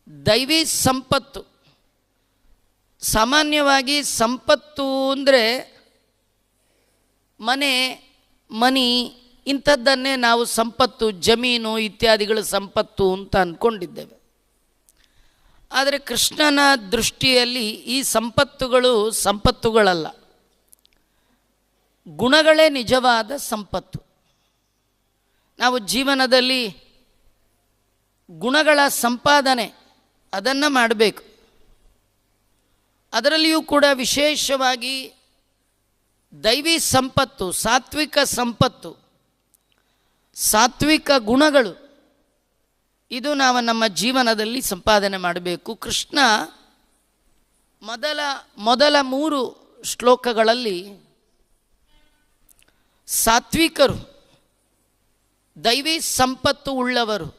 ದೈವಿ ಸಂಪತ್ತು. ಸಾಮಾನ್ಯವಾಗಿ ಸಂಪತ್ತು ಅಂದರೆ ಮನಿ ಇಂಥದ್ದನ್ನೇ ನಾವು ಸಂಪತ್ತು, ಜಮೀನು ಇತ್ಯಾದಿಗಳ ಸಂಪತ್ತು ಅಂತ ಅಂದ್ಕೊಂಡಿದ್ದೇವೆ. ಆದರೆ ಕೃಷ್ಣನ ದೃಷ್ಟಿಯಲ್ಲಿ ಈ ಸಂಪತ್ತುಗಳಲ್ಲ, ಗುಣಗಳೇ ನಿಜವಾದ ಸಂಪತ್ತು. ನಾವು ಜೀವನದಲ್ಲಿ ಗುಣಗಳ ಸಂಪಾದನೆ ಅದನ್ನು ಮಾಡಬೇಕು. ಅದರಲ್ಲಿಯೂ ಕೂಡ ವಿಶೇಷವಾಗಿ ದೈವಿ ಸಂಪತ್ತು, ಸಾತ್ವಿಕ ಸಂಪತ್ತು, ಸಾತ್ವಿಕ ಗುಣಗಳು, ಇದು ನಾವು ನಮ್ಮ ಜೀವನದಲ್ಲಿ ಸಂಪಾದನೆ ಮಾಡಬೇಕು. ಕೃಷ್ಣ ಮೊದಲ 3 ಶ್ಲೋಕಗಳಲ್ಲಿ ಸಾತ್ವಿಕರು, ದೈವಿ ಸಂಪತ್ತು ಉಳ್ಳವರು,